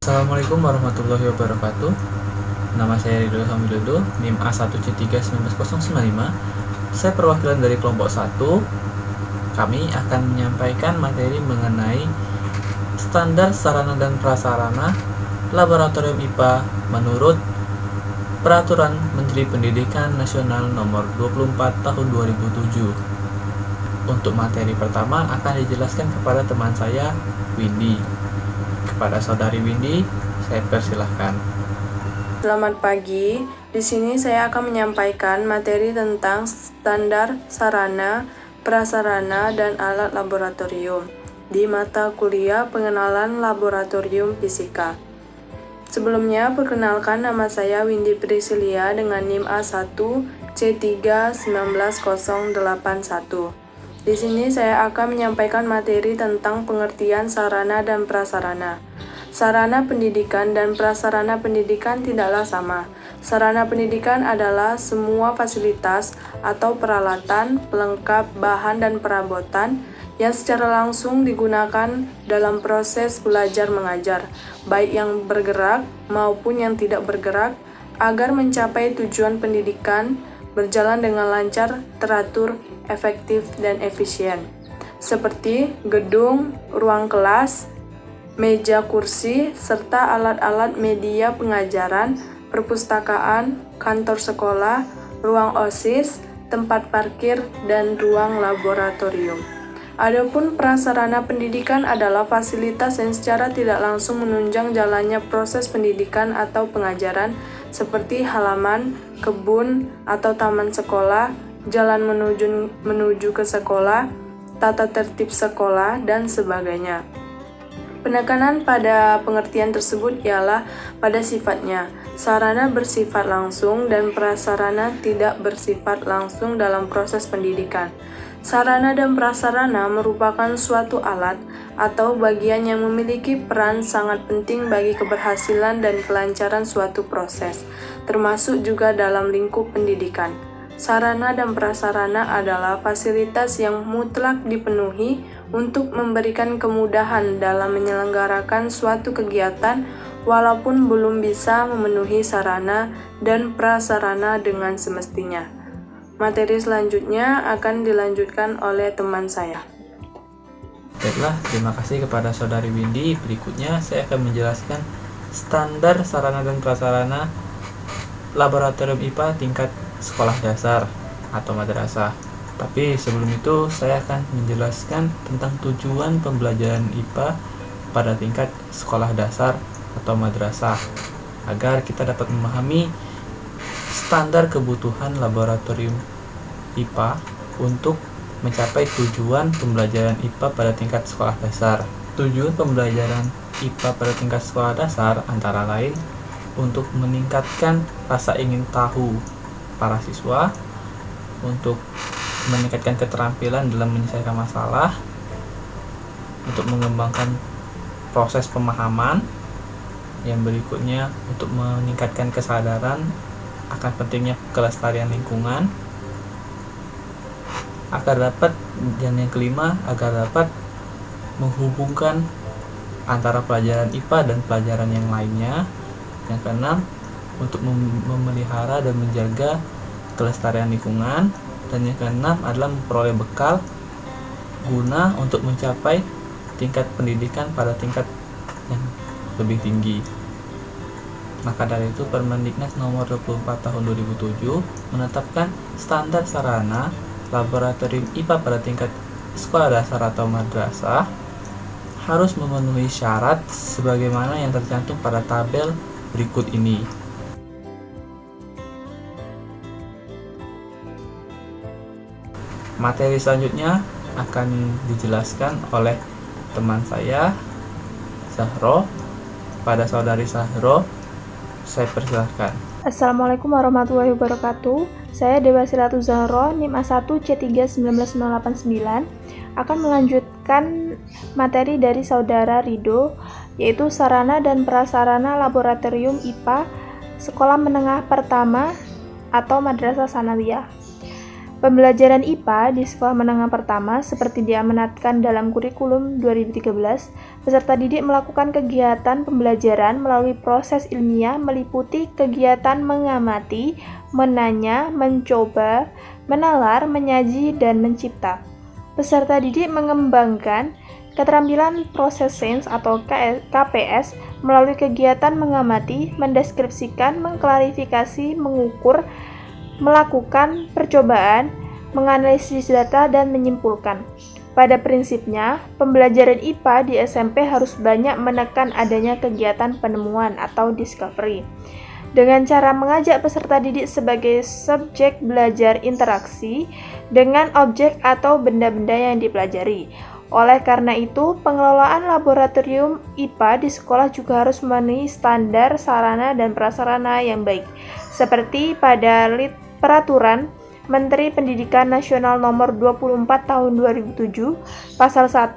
Assalamualaikum warahmatullahi wabarakatuh. Nama saya Ridho Hamidodo, NIM A1C3199095. Saya perwakilan dari kelompok 1. Kami akan menyampaikan materi mengenai standar sarana dan prasarana laboratorium IPA menurut Peraturan Menteri Pendidikan Nasional Nomor 24 Tahun 2007. Untuk materi pertama akan dijelaskan kepada teman saya, Windy. Kepada saudari Windy, saya persilahkan. Selamat pagi. Di sini saya akan menyampaikan materi tentang standar sarana, prasarana, dan alat laboratorium di mata kuliah Pengenalan Laboratorium Fisika. Sebelumnya, perkenalkan nama saya Windy Priscilia dengan NIM A1C3199081. Di sini saya akan menyampaikan materi tentang pengertian sarana dan prasarana. Sarana pendidikan dan prasarana pendidikan tidaklah sama. Sarana pendidikan adalah semua fasilitas atau peralatan, pelengkap, bahan, dan perabotan yang secara langsung digunakan dalam proses belajar mengajar, baik yang bergerak maupun yang tidak bergerak, agar mencapai tujuan pendidikan berjalan dengan lancar, teratur, efektif, dan efisien. Seperti gedung, ruang kelas, meja kursi, serta alat-alat media pengajaran, perpustakaan, kantor sekolah, ruang OSIS, tempat parkir, dan ruang laboratorium. Adapun prasarana pendidikan adalah fasilitas yang secara tidak langsung menunjang jalannya proses pendidikan atau pengajaran seperti halaman, kebun, atau taman sekolah, jalan menuju ke sekolah, tata tertib sekolah, dan sebagainya. Penekanan pada pengertian tersebut ialah pada sifatnya. Sarana bersifat langsung dan prasarana tidak bersifat langsung dalam proses pendidikan. Sarana dan prasarana merupakan suatu alat atau bagian yang memiliki peran sangat penting bagi keberhasilan dan kelancaran suatu proses, termasuk juga dalam lingkup pendidikan. Sarana dan prasarana adalah fasilitas yang mutlak dipenuhi untuk memberikan kemudahan dalam menyelenggarakan suatu kegiatan walaupun belum bisa memenuhi sarana dan prasarana dengan semestinya. Materi selanjutnya akan dilanjutkan oleh teman saya. Baiklah, terima kasih kepada saudari Windy. Berikutnya saya akan menjelaskan standar sarana dan prasarana laboratorium IPA tingkat sekolah dasar atau madrasah. Tapi sebelum itu saya akan menjelaskan tentang tujuan pembelajaran IPA pada tingkat sekolah dasar atau madrasah agar kita dapat memahami standar kebutuhan laboratorium IPA untuk mencapai tujuan pembelajaran IPA pada tingkat sekolah dasar. Tujuan pembelajaran IPA pada tingkat sekolah dasar antara lain untuk meningkatkan rasa ingin tahu para siswa, untuk meningkatkan keterampilan dalam menyelesaikan masalah, untuk mengembangkan proses pemahaman, yang berikutnya untuk meningkatkan kesadaran akan pentingnya kelestarian lingkungan, dan yang kelima agar dapat menghubungkan antara pelajaran IPA dan pelajaran yang lainnya. Yang keenam, untuk memelihara dan menjaga kelestarian lingkungan. Dan yang keenam adalah memperoleh bekal guna untuk mencapai tingkat pendidikan pada tingkat yang lebih tinggi. Maka dari itu Permendiknas nomor 24 tahun 2007 menetapkan standar sarana laboratorium IPA pada tingkat sekolah dasar atau madrasah harus memenuhi syarat sebagaimana yang tercantum pada tabel berikut ini. Materi selanjutnya akan dijelaskan oleh teman saya, Zahro. Pada saudari Zahro, saya persilahkan. Assalamualaikum warahmatullahi wabarakatuh. Saya Dewa Siratu Zahro, NIM A1C3199089, akan melanjutkan materi dari saudara Ridho, yaitu sarana dan prasarana laboratorium IPA Sekolah Menengah Pertama atau Madrasah Sanawiyah. Pembelajaran IPA di sekolah menengah pertama seperti diamanatkan dalam kurikulum 2013, peserta didik melakukan kegiatan pembelajaran melalui proses ilmiah meliputi kegiatan mengamati, menanya, mencoba, menalar, menyaji, dan mencipta. Peserta didik mengembangkan keterampilan proses sains atau KPS melalui kegiatan mengamati, mendeskripsikan, mengklarifikasi, mengukur, melakukan percobaan, menganalisis data, dan menyimpulkan. Pada prinsipnya, pembelajaran IPA di SMP harus banyak menekan adanya kegiatan penemuan atau discovery, dengan cara mengajak peserta didik sebagai subjek belajar interaksi dengan objek atau benda-benda yang dipelajari. Oleh karena itu, pengelolaan laboratorium IPA di sekolah juga harus memenuhi standar sarana dan prasarana yang baik, seperti pada Peraturan Menteri Pendidikan Nasional Nomor 24 Tahun 2007, Pasal 1,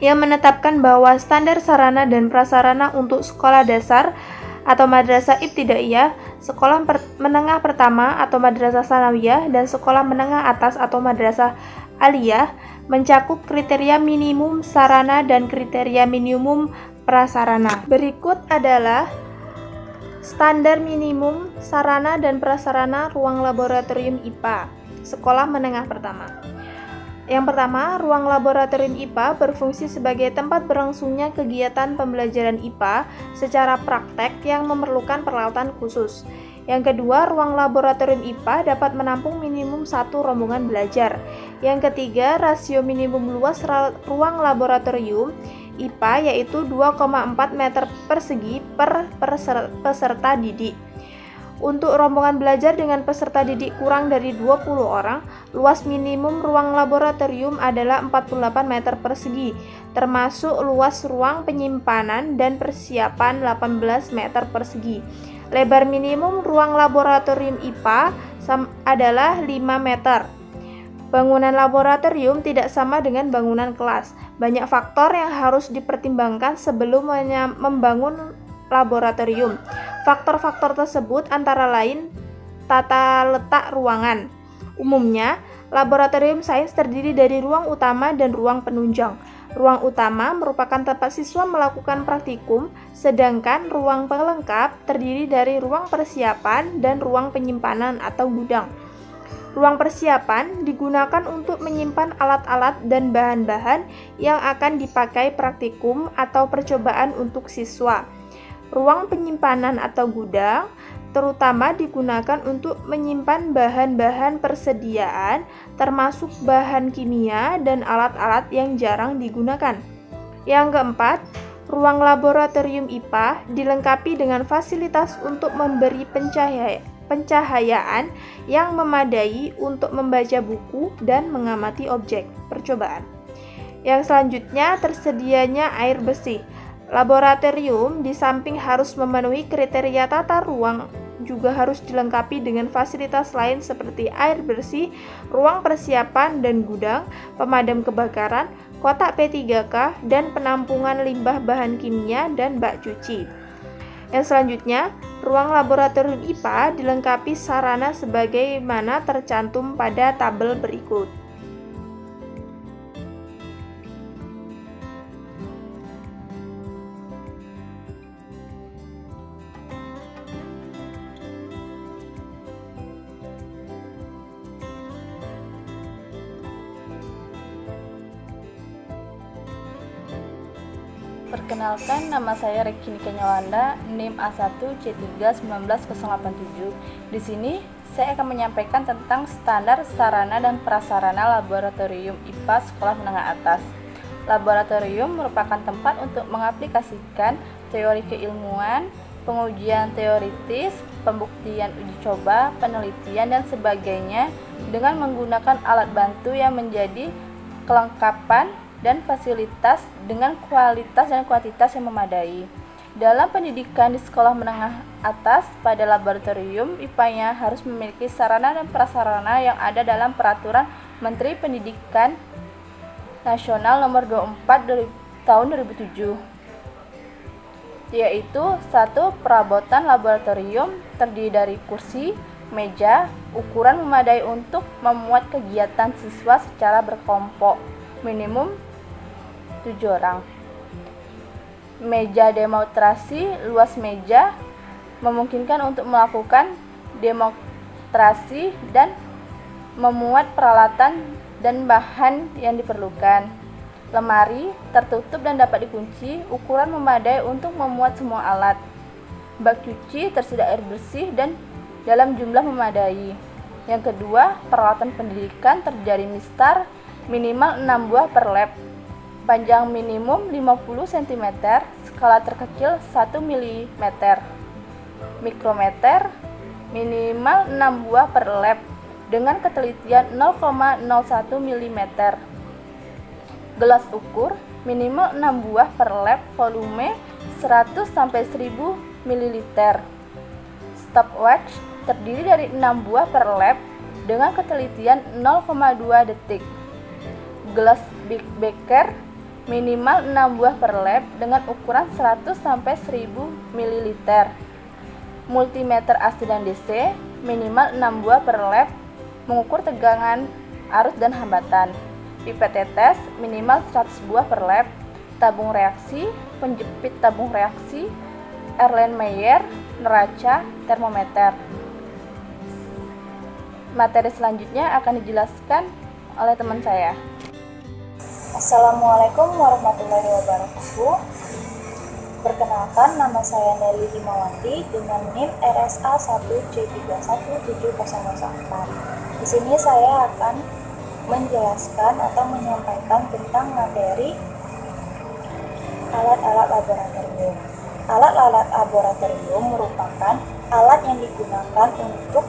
yang menetapkan bahwa standar sarana dan prasarana untuk sekolah dasar atau madrasah ibtidaiyah, sekolah menengah pertama atau madrasah tsanawiyah, dan sekolah menengah atas atau madrasah aliyah mencakup kriteria minimum sarana dan kriteria minimum prasarana. Berikut adalah standar minimum sarana dan prasarana ruang laboratorium IPA sekolah menengah pertama. Yang pertama, ruang laboratorium IPA berfungsi sebagai tempat berlangsungnya kegiatan pembelajaran IPA secara praktek yang memerlukan peralatan khusus. Yang kedua, ruang laboratorium IPA dapat menampung minimum 1 rombongan belajar. Yang ketiga, rasio minimum luas ruang laboratorium IPA yaitu 2,4 meter persegi per peserta didik. Untuk rombongan belajar dengan peserta didik kurang dari 20 orang, luas minimum ruang laboratorium adalah 48 meter persegi, termasuk luas ruang penyimpanan dan persiapan 18 meter persegi. Lebar minimum ruang laboratorium IPA adalah 5 meter. Bangunan laboratorium tidak sama dengan bangunan kelas. Banyak faktor yang harus dipertimbangkan sebelum membangun laboratorium. Faktor-faktor tersebut antara lain tata letak ruangan. Umumnya, laboratorium sains terdiri dari ruang utama dan ruang penunjang. Ruang utama merupakan tempat siswa melakukan praktikum, sedangkan ruang pelengkap terdiri dari ruang persiapan dan ruang penyimpanan atau gudang. Ruang persiapan digunakan untuk menyimpan alat-alat dan bahan-bahan yang akan dipakai praktikum atau percobaan untuk siswa. Ruang penyimpanan atau gudang terutama digunakan untuk menyimpan bahan-bahan persediaan, termasuk bahan kimia dan alat-alat yang jarang digunakan. Yang keempat, ruang laboratorium IPA dilengkapi dengan fasilitas untuk memberi pencahayaan yang memadai untuk membaca buku dan mengamati objek percobaan. Yang selanjutnya, tersedianya air bersih. Laboratorium di samping harus memenuhi kriteria tata ruang, juga harus dilengkapi dengan fasilitas lain seperti air bersih, ruang persiapan dan gudang, pemadam kebakaran, kotak P3K, dan penampungan limbah bahan kimia dan bak cuci. Yang selanjutnya, ruang laboratorium IPA dilengkapi sarana sebagaimana tercantum pada tabel berikut. Perkenalkan, nama saya Rekini Kenyawanda, NIM A1C31987. Di sini saya akan menyampaikan tentang standar sarana dan prasarana laboratorium IPA sekolah menengah atas. Laboratorium merupakan tempat untuk mengaplikasikan teori keilmuan, pengujian teoritis, pembuktian uji coba, penelitian, dan sebagainya dengan menggunakan alat bantu yang menjadi kelengkapan dan fasilitas dengan kualitas dan kuantitas yang memadai. Dalam pendidikan di sekolah menengah atas, pada laboratorium IPA-nya harus memiliki sarana dan prasarana yang ada dalam Peraturan Menteri Pendidikan Nasional Nomor 24 Tahun 2007, yaitu 1. Perabotan laboratorium terdiri dari kursi, Meja, ukuran memadai untuk memuat kegiatan siswa secara berkelompok, minimum 7 orang. Meja demonstrasi, luas meja, memungkinkan untuk melakukan demonstrasi dan memuat peralatan dan bahan yang diperlukan. Lemari, tertutup dan dapat dikunci, ukuran memadai untuk memuat semua alat. Bak cuci, tersedia air bersih dan dalam jumlah memadai. Yang kedua, peralatan pendidikan terjadi mistar minimal 6 buah per lab. Panjang minimum 50 cm, skala terkecil 1 mm. Mikrometer minimal 6 buah per lab dengan ketelitian 0,01 mm. Gelas ukur minimal 6 buah per lab, volume 100 sampai 1000 ml. Stopwatch terdiri dari 6 buah per lab dengan ketelitian 0,2 detik. Gelas Big Becker minimal 6 buah per lab dengan ukuran 100 sampai 1000 ml. Multimeter AC dan DC minimal 6 buah per lab mengukur tegangan, arus dan hambatan. Pipet tetes minimal 100 buah per lab. Tabung reaksi, penjepit tabung reaksi, Erlenmeyer, neraca, termometer. Materi selanjutnya akan dijelaskan oleh teman saya. Assalamualaikum warahmatullahi wabarakatuh. Perkenalkan, nama saya Nelly Himawati dengan NIM RSA 1C317004. Di sini saya akan menjelaskan atau menyampaikan tentang materi alat-alat laboratorium. Alat-alat laboratorium merupakan alat yang digunakan untuk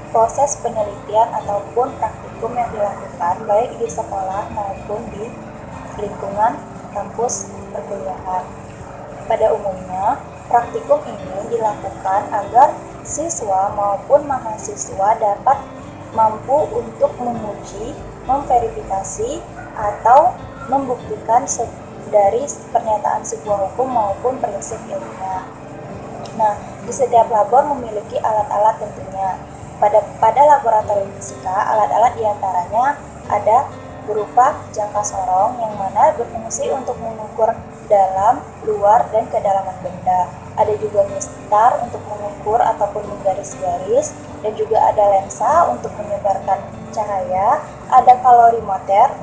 proses penelitian ataupun praktikum yang dilakukan baik di sekolah maupun di lingkungan kampus perkuliahan. Pada umumnya, praktikum ini dilakukan agar siswa maupun mahasiswa dapat mampu untuk menguji, memverifikasi, atau membuktikan dari pernyataan sebuah hukum maupun prinsip ilmiah. Nah, di setiap labor memiliki alat-alat tentunya. Pada laboratorium fisika, alat-alat diantaranya ada berupa jangka sorong yang mana berfungsi untuk mengukur dalam, luar, dan kedalaman benda. Ada juga mistar untuk mengukur ataupun menggaris-garis, dan juga ada lensa untuk menyebarkan cahaya. Ada kalorimeter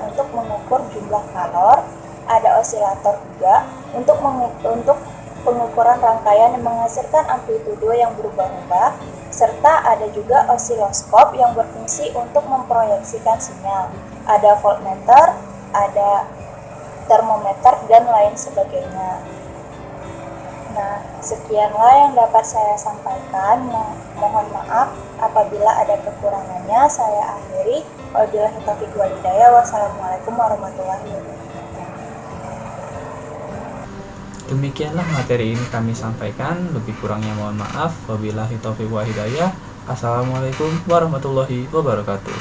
untuk mengukur jumlah kalor. Ada osilator juga untuk pengukuran rangkaian yang menghasilkan amplitudo yang berubah-ubah, serta ada juga osiloskop yang berfungsi untuk memproyeksikan sinyal. Ada voltmeter, ada termometer, dan lain sebagainya. Nah, sekianlah yang dapat saya sampaikan. Mohon maaf apabila ada kekurangannya. Saya akhiri. Wabillahi taufiq wal hidayah. Wassalamualaikum warahmatullahi wabarakatuh. Demikianlah materi ini kami sampaikan. Lebih kurangnya mohon maaf. Wabillahi taufiq wal hidayah. Assalamualaikum warahmatullahi wabarakatuh.